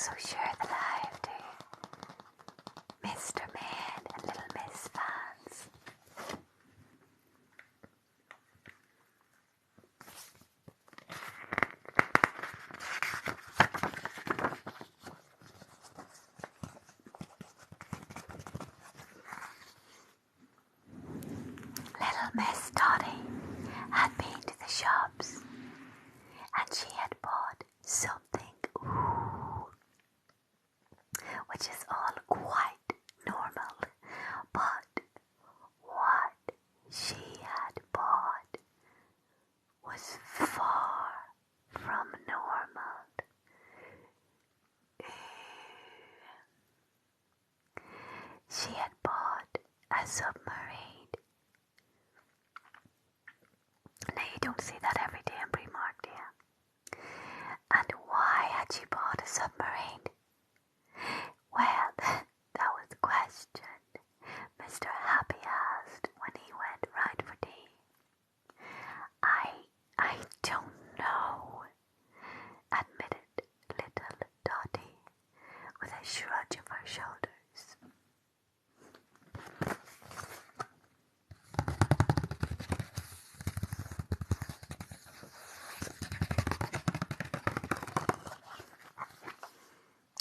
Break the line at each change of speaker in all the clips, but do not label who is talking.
so sure that I do. Mr. Man and Little Miss fans. Little Miss Dotty had been to the shops and she had bought something, which is all quite normal, but what she had bought was far from normal. She had bought a submarine. Now you don't see that every day in Primark, do you? And why had she bought a submarine? Well, that was the question Mr. Happy asked when he went round for tea. I don't know, admitted little Dotty with a shrug of her shoulders.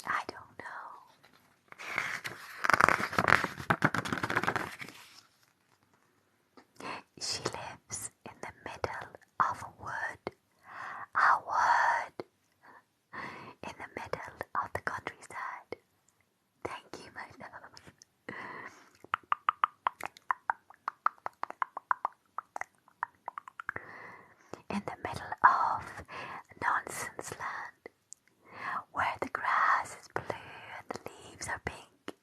I don't know. She lives in the middle of a wood, in the middle of the countryside. Thank you, my love. In the middle of nonsense land, where the grass is blue and the leaves are pink.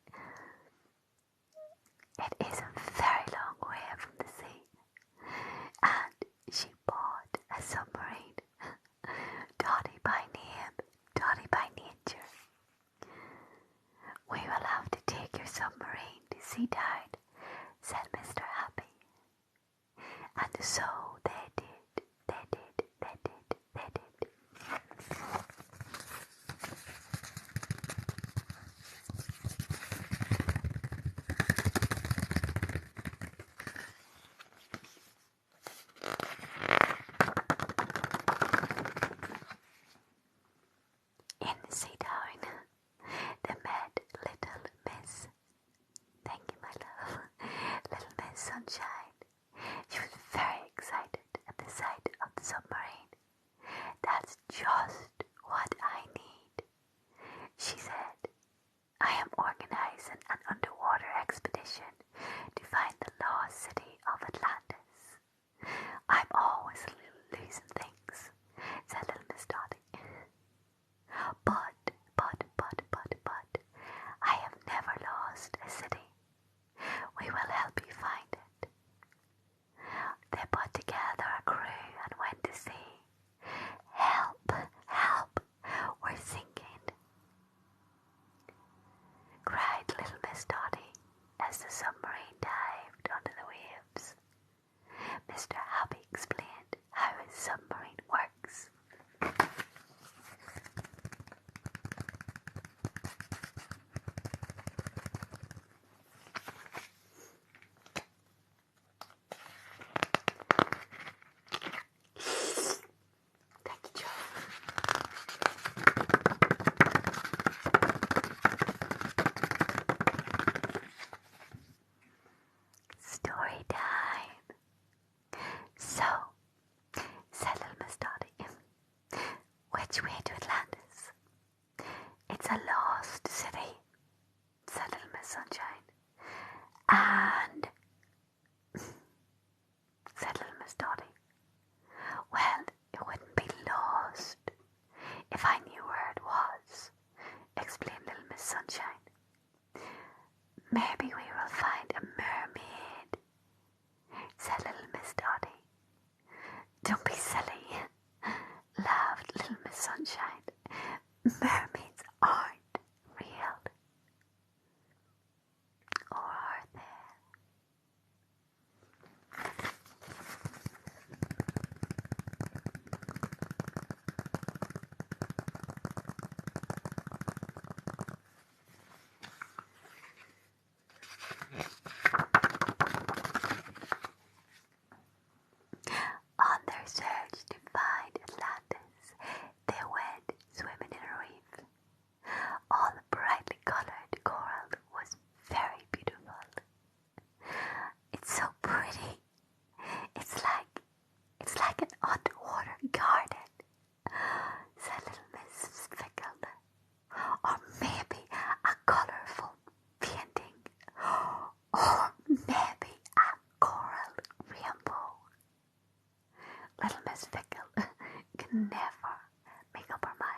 It is a very long way from the sea, and she bought a submarine, Dotty by name, Dotty by nature. We will have to take your submarine to sea down, said Mr. Happy. And so they did. In the sea down, they met Little Miss. Thank you, my love. Little Miss Sunshine. She was very excited never make up her mind.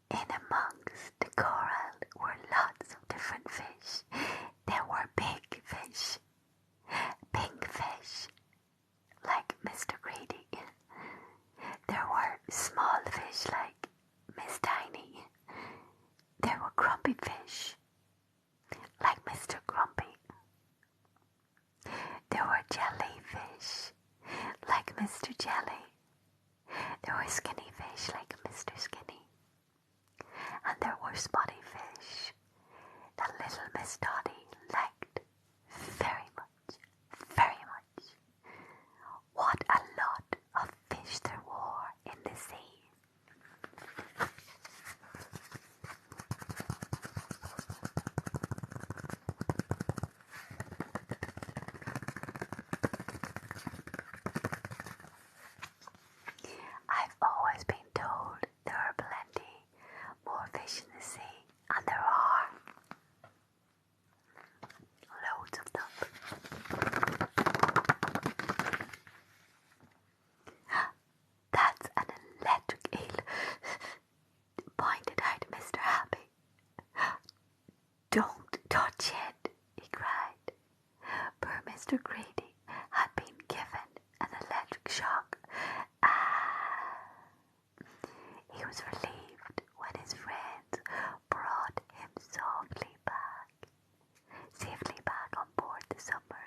In amongst the coral were lots of different fish. There were big fish, pink fish, like Mr. Greedy. There were small fish like Miss Tiny. There were grumpy fish, like Mr. Grumpy. There were jellyfish, like Mr. Jelly. There were skinny fish like Mr. Skinny. And there were spotty fish that little Miss Dotty liked very much, very much. What a lot of fish there were in the sea. I've always been told there are plenty more fish in the sea, and there are loads of them. That's an electric eel, pointed out Mr. Happy. Don't touch it, he cried. Poor Mr. Greedy had been given an electric shock. He was relieved when his friends brought him safely back on board the submarine.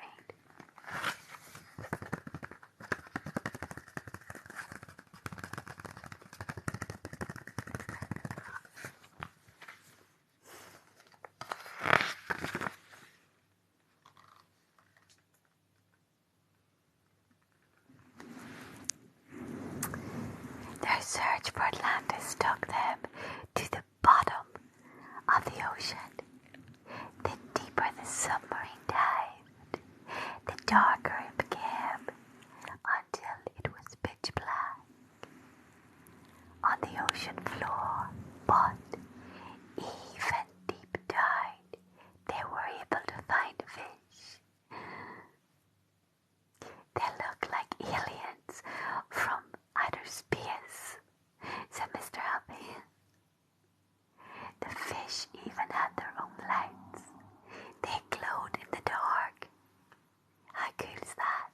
Their search for Atlantis took them to the bottom of the ocean. The deeper the submarine dived, the darker it became until it was pitch black on the ocean floor. But even deep down, they were able to find fish. They looked like aliens from outer space, said Mr. Happy. The fish even had their own lights. They glowed in the dark. How cool is that?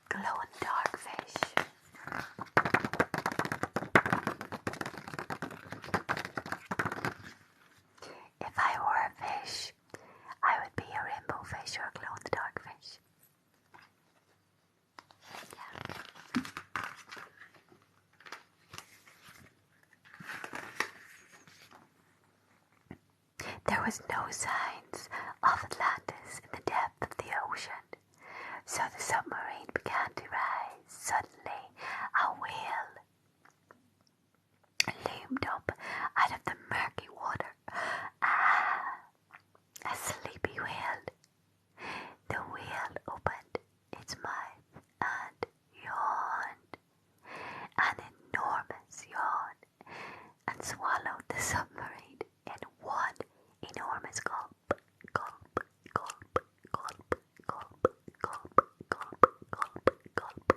Glow-in-the-dark fish. If I were a fish, I would be a rainbow fish or a glow-in-the-dark fish. Yeah. There was no signs of Atlantis in the depth of the ocean, so the submarine began to rise. Suddenly, a whale loomed up out of the murky water. A sleepy whale. The whale opened its mouth and yawned, an enormous yawn, and swallowed the submarine in one enormous gulp, gulp, gulp, gulp, gulp, gulp, gulp, gulp, gulp.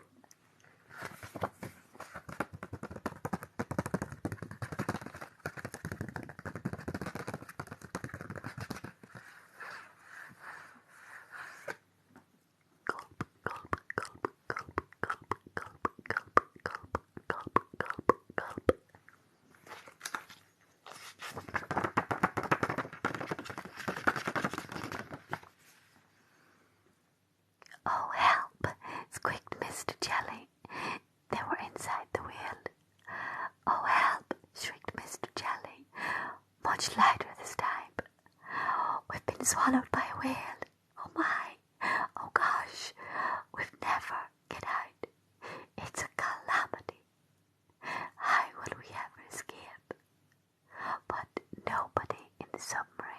Oh, help! Squeaked Mr. Jelly. They were inside the whale. Oh, help! Shrieked Mr. Jelly, much louder this time. We've been swallowed by a whale. Oh my! Oh gosh! We've never get out. It's a calamity. How will we ever escape? But nobody in the submarine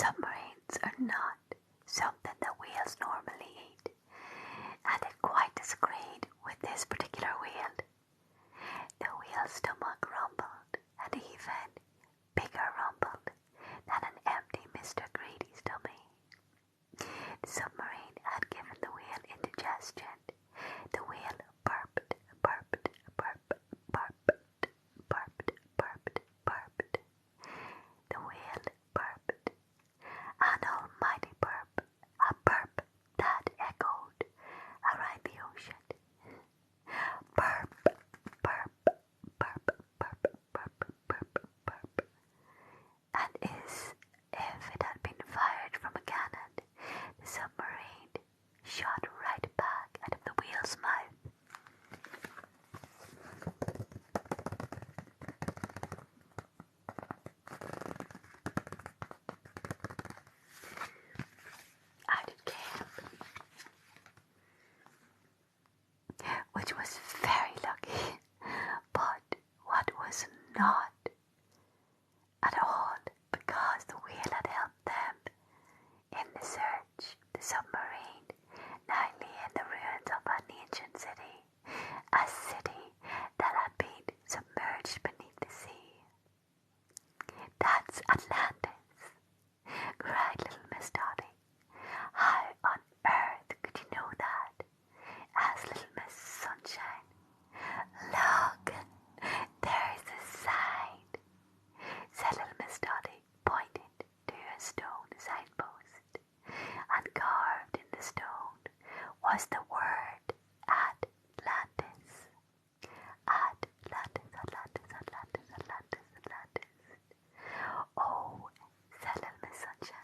Submarines are not something that whales normally eat, and it quite disagreed with this particular whale. The whale's stomach rumbled, and even bigger rumbled than an empty Mr. Greedy's tummy. The submarine had given the whale indigestion. The whale burped, burped, burped, burped, burped, burped, burped. The whale burped, an almighty burp, a burp that echoed around the ocean. Burp, burp, burp, burp, burp, burp, burp. And as if it had been fired from a cannon, the submarine shot right back out of the whale's mouth. Out it came, which was very lucky, but what was not at all, because the whale had helped them in the search. The submarine now lay in the ruins of an ancient city, a city that had been submerged beneath the sea. "That's Atlantis," cried little Miss Dotty. "How on earth could you know that?" asked little Miss Sunshine. "Look, there's a sign," said little Miss Dotty, pointing to a stone signpost, and carved in the stone was the word Atlantis. Atlantis, Atlantis, Atlantis, Atlantis, Atlantis. "Oh," said little Miss Sunshine.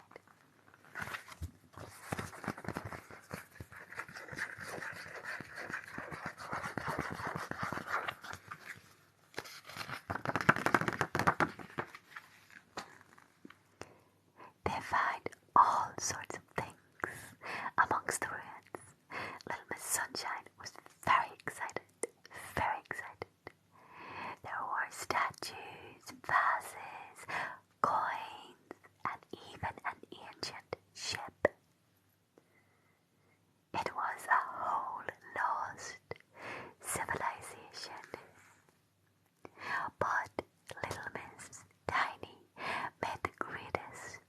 They found all sorts of things amongst the ruins. Little Miss Sunshine was very excited, very excited. There were statues, vases, coins, and even an ancient ship. It was a whole lost civilization. But little Miss Tiny made the greatest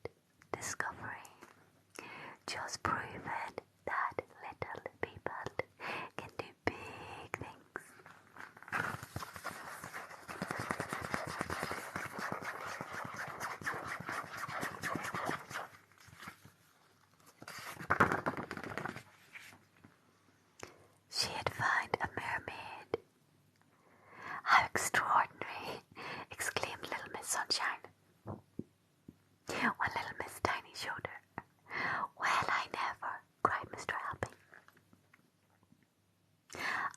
discovery, just proving that little people can do big things. She had found a mermaid. "How extraordinary!" exclaimed little Miss Sunshine, when little Miss Tiny showed her. "Well, I never!" cried Mr. Happy.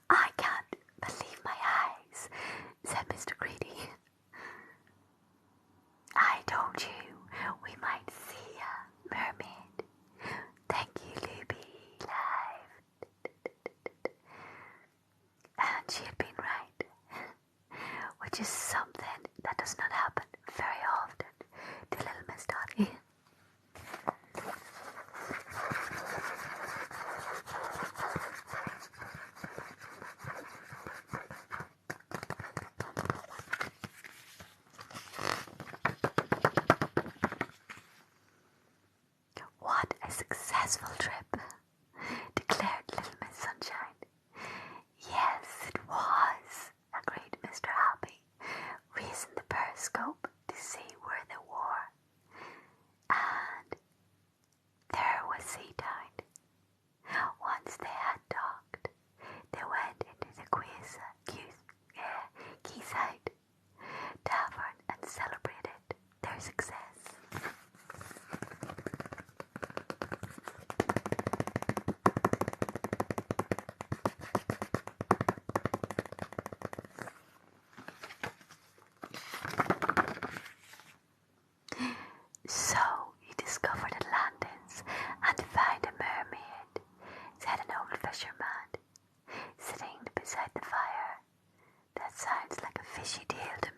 "I can't believe my eyes," said Mr. Greedy. "I told you we might see a mermaid. Thank you, Luby, live." And she had been right, which is something that does not happen very often to little Miss Dotty. "What a successful trip," declared little Miss Sunshine. "Yes, it was," agreed Mr. Happy, raising the periscope to see where they were. And there was Seatown. Once they had docked, they went into the quayside tavern and celebrated their success. "So you discovered Atlantis and found a mermaid," said an old fisherman, sitting beside the fire. "That sounds like a fishy tale to